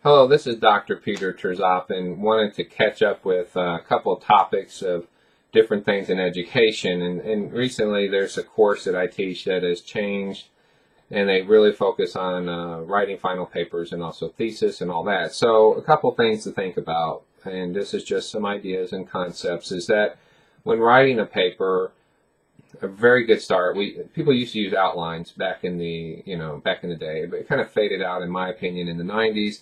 Hello, this is Dr. Peter Terzopin. Wanted to catch up with a couple of topics of different things in education. And recently there's a course that I teach that has changed, and they really focus on writing final papers and also thesis and all that. So a couple things to think about, and this is just some ideas and concepts, is that when writing a paper, a very good start. People used to use outlines back in the day, but it kind of faded out, in my opinion, in the 90s,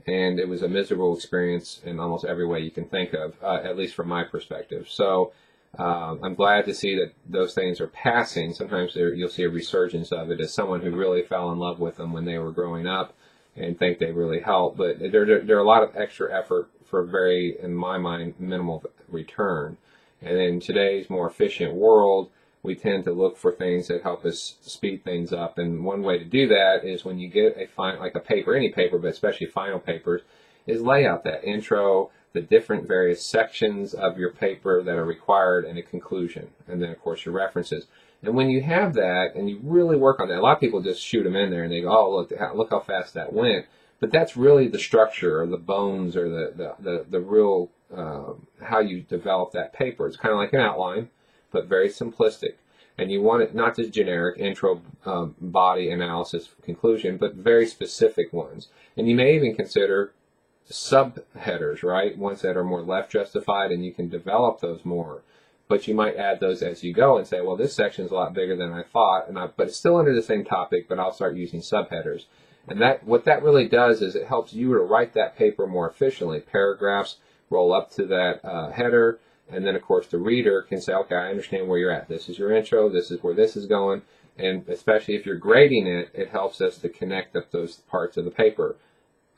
and it was a miserable experience in almost every way you can think of, at least from my perspective. So I'm glad to see that those things are passing. Sometimes you'll see a resurgence of it as someone who really fell in love with them when they were growing up and think they really help. But there are a lot of extra effort for very, in my mind, minimal return. And in today's more efficient world, we tend to look for things that help us speed things up. And one way to do that is when you get like a paper, any paper, but especially final papers, is lay out that intro, the different various sections of your paper that are required, and a conclusion. And then, of course, your references. And when you have that and you really work on that, a lot of people just shoot them in there and they go, oh, look how fast that went. But that's really the structure or the bones or the real how you develop that paper. It's kind of like an outline, but very simplistic. And you want it not just generic intro, body, analysis, conclusion, but very specific ones. And you may even consider subheaders, right? Ones that are more left justified, and you can develop those more. But you might add those as you go and say, well, this section is a lot bigger than I thought, but it's still under the same topic, but I'll start using subheaders. And what that really does is it helps you to write that paper more efficiently. Paragraphs roll up to that header. And then, of course, the reader can say, okay, I understand where you're at. This is your intro. This is where this is going. And especially if you're grading it, it helps us to connect up those parts of the paper.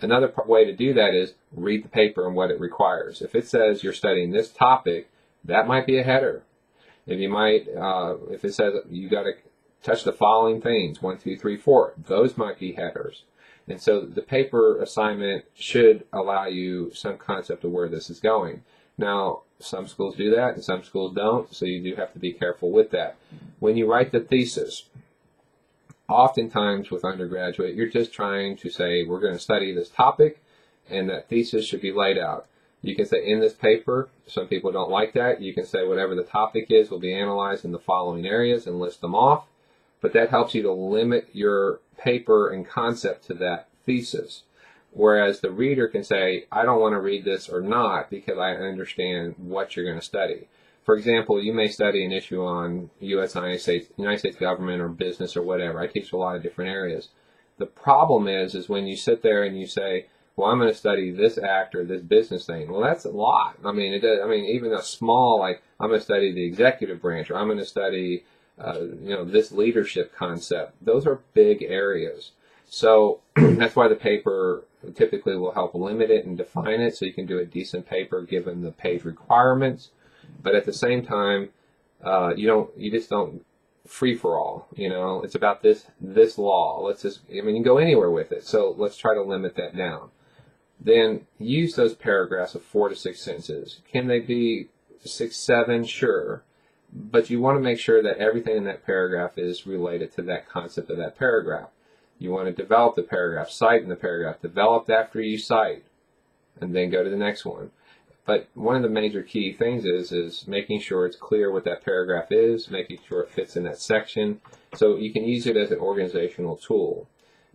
Another way to do that is read the paper and what it requires. If it says you're studying this topic, that might be a header. If it says you got to touch the following things, 1, 2, 3, 4, those might be headers. And so the paper assignment should allow you some concept of where this is going. Now, some schools do that and some schools don't, so you do have to be careful with that. When you write the thesis, oftentimes with undergraduate, you're just trying to say, we're going to study this topic, and that thesis should be laid out. You can say, in this paper, some people don't like that. You can say whatever the topic is will be analyzed in the following areas and list them off, but that helps you to limit your paper and concept to that thesis. Whereas the reader can say, I don't want to read this or not because I understand what you're going to study. For example, you may study an issue on United States government or business or whatever. I teach a lot of different areas. The problem is when you sit there and you say, well, I'm going to study this act or this business thing. Well, that's a lot. Even a small, like, I'm going to study the executive branch, or I'm going to study, this leadership concept. Those are big areas. So that's why the paper typically will help limit it and define it so you can do a decent paper given the page requirements. But at the same time, you just don't free for all. It's about this law. You can go anywhere with it. So let's try to limit that down. Then use those paragraphs of 4 to 6 sentences. Can they be 6, 7? Sure. But you want to make sure that everything in that paragraph is related to that concept of that paragraph. You want to develop the paragraph, cite in the paragraph, develop after you cite, and then go to the next one. But one of the major key things is making sure it's clear what that paragraph is, making sure it fits in that section, so you can use it as an organizational tool.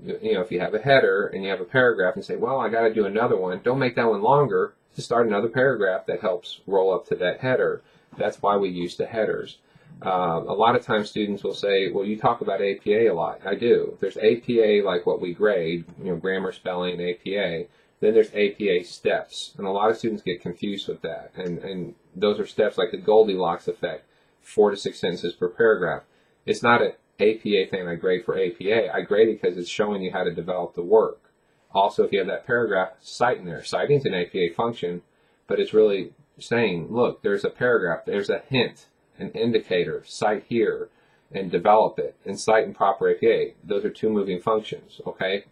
If you have a header and you have a paragraph and say, well, I got to do another one, don't make that one longer. Just start another paragraph that helps roll up to that header. That's why we use the headers. A lot of times students will say, well, you talk about APA a lot. I do. There's APA like what we grade, grammar, spelling, APA. Then there's APA steps. And a lot of students get confused with that. And those are steps like the Goldilocks effect, 4 to 6 sentences per paragraph. It's not an APA thing I grade for APA. I grade it because it's showing you how to develop the work. Also, if you have that paragraph, cite in there. Citing is an APA function, but it's really saying, look, there's a paragraph, there's a hint, an indicator, cite here, and develop it, and cite in proper APA. Those are two moving functions, okay?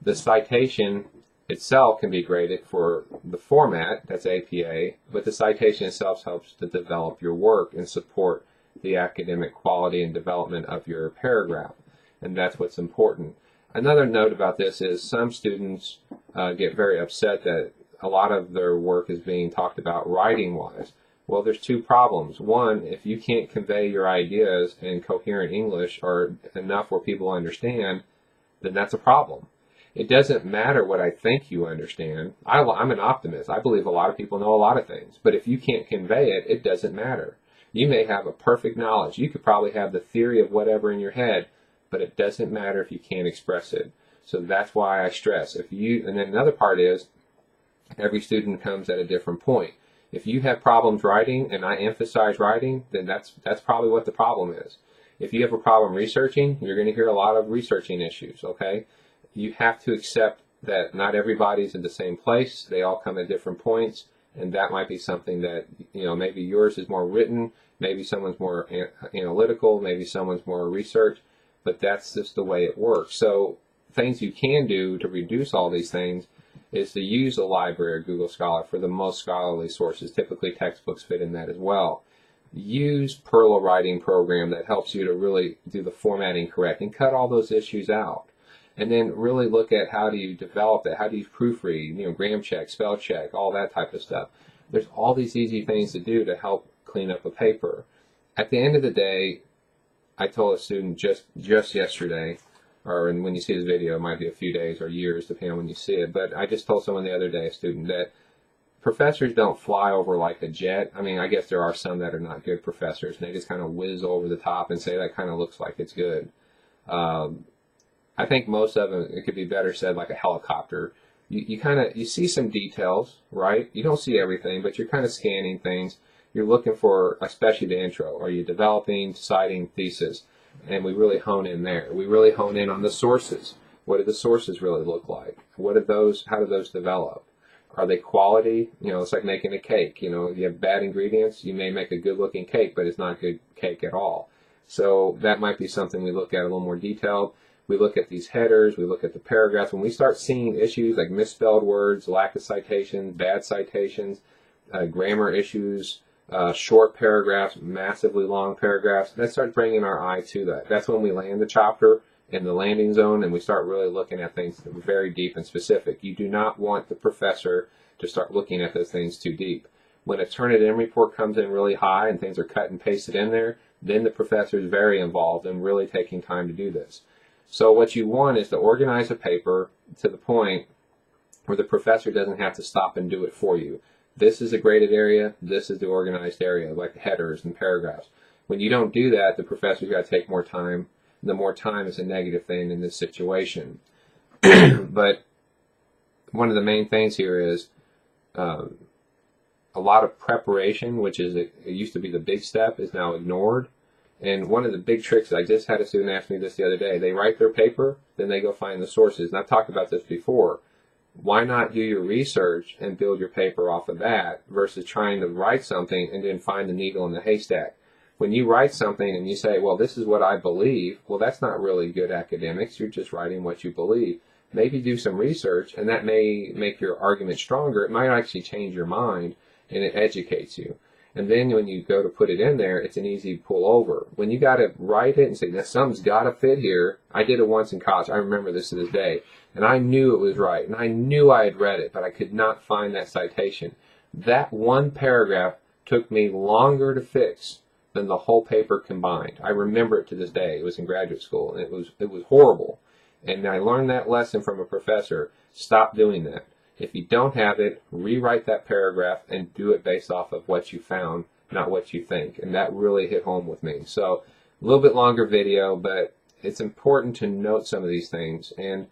The citation itself can be graded for the format, that's APA, but the citation itself helps to develop your work and support the academic quality and development of your paragraph, and that's what's important. Another note about this is some students get very upset that a lot of their work is being talked about writing-wise. Well, there's two problems. One, if you can't convey your ideas in coherent English or enough where people understand, then that's a problem. It doesn't matter what I think you understand. I'm an optimist. I believe a lot of people know a lot of things. But if you can't convey it, it doesn't matter. You may have a perfect knowledge. You could probably have the theory of whatever in your head, but it doesn't matter if you can't express it. So that's why I stress. And then another part is, every student comes at a different point. If you have problems writing and I emphasize writing, then that's probably what the problem is. If you have a problem researching, you're going to hear a lot of researching issues, okay? You have to accept that not everybody's in the same place. They all come at different points, and that might be something that, maybe yours is more written, maybe someone's more analytical, maybe someone's more research, but that's just the way it works. So things you can do to reduce all these things is to use a library or Google Scholar for the most scholarly sources. Typically textbooks fit in that as well. Use Perl writing program that helps you to really do the formatting correct and cut all those issues out. And then really look at how do you develop it, how do you proofread, grammar check, spell check, all that type of stuff. There's all these easy things to do to help clean up a paper. At the end of the day, I told a student just yesterday, or when you see this video, it might be a few days or years, depending on when you see it, but I just told someone the other day, a student, that professors don't fly over like a jet. I mean, I guess there are some that are not good professors, and they just kind of whiz over the top and say that kind of looks like it's good. I think most of them, it could be better said like a helicopter. You see some details, right? You don't see everything, but you're kind of scanning things. You're looking for, especially the intro. Are you developing, citing, thesis? And we really hone in there. We really hone in on the sources. What do the sources really look like? How do those develop? Are they quality? It's like making a cake. You have bad ingredients, you may make a good looking cake, but it's not good cake at all. So that might be something we look at a little more detailed. We look at these headers, we look at the paragraphs. When we start seeing issues like misspelled words, lack of citations, bad citations, grammar issues, short paragraphs, massively long paragraphs, that starts bringing our eye to that. That's when we land the chopper in the landing zone and we start really looking at things very deep and specific. You do not want the professor to start looking at those things too deep. When a Turnitin report comes in really high and things are cut and pasted in there, then the professor is very involved and really taking time to do this. So what you want is to organize a paper to the point where the professor doesn't have to stop and do it for you. This is a graded area, this is the organized area, like the headers and paragraphs. When you don't do that, the professor's got to take more time. The more time is a negative thing in this situation. But one of the main things here is a lot of preparation, which is it used to be the big step, is now ignored. And one of the big tricks, I just had a student ask me this the other day, they write their paper, then they go find the sources. And I've talked about this before. Why not do your research and build your paper off of that versus trying to write something and then find the needle in the haystack? When you write something and you say, well, this is what I believe, well, that's not really good academics. You're just writing what you believe. Maybe do some research, and that may make your argument stronger. It might actually change your mind, and it educates you. And then when you go to put it in there, it's an easy pull over. When you got to write it and say, now something's got to fit here. I did it once in college. I remember this to this day. And I knew it was right. And I knew I had read it, but I could not find that citation. That one paragraph took me longer to fix than the whole paper combined. I remember it to this day. It was in graduate school, and it was horrible. And I learned that lesson from a professor. Stop doing that. If you don't have it, rewrite that paragraph and do it based off of what you found, not what you think. And that really hit home with me. So a little bit longer video, but it's important to note some of these things. And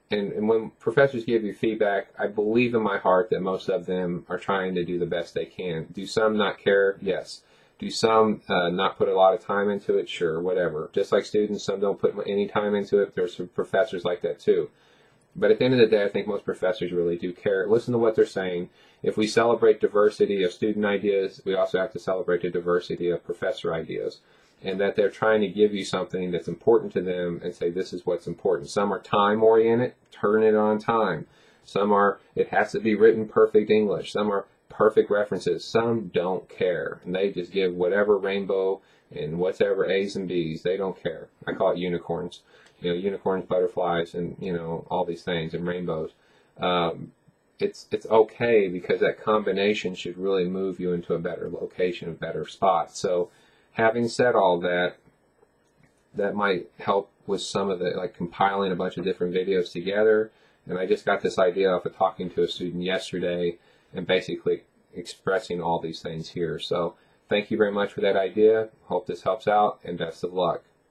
when professors give you feedback, I believe in my heart that most of them are trying to do the best they can. Do some not care? Yes. Do some not put a lot of time into it? Sure, whatever. Just like students, some don't put any time into it. There's some professors like that too. But at the end of the day, I think most professors really do care. Listen to what they're saying. If we celebrate diversity of student ideas, we also have to celebrate the diversity of professor ideas. And that they're trying to give you something that's important to them and say, this is what's important. Some are time-oriented, turn it on time. Some are, it has to be written perfect English. Some are perfect references. Some don't care. And they just give whatever rainbow and whatever A's and B's. They don't care. I call it unicorns. Unicorns, butterflies, and, all these things, and rainbows. it's okay, because that combination should really move you into a better location, a better spot. So having said all that, that might help with some of the, like, compiling a bunch of different videos together. And I just got this idea off of talking to a student yesterday and basically expressing all these things here. So thank you very much for that idea. Hope this helps out, and best of luck.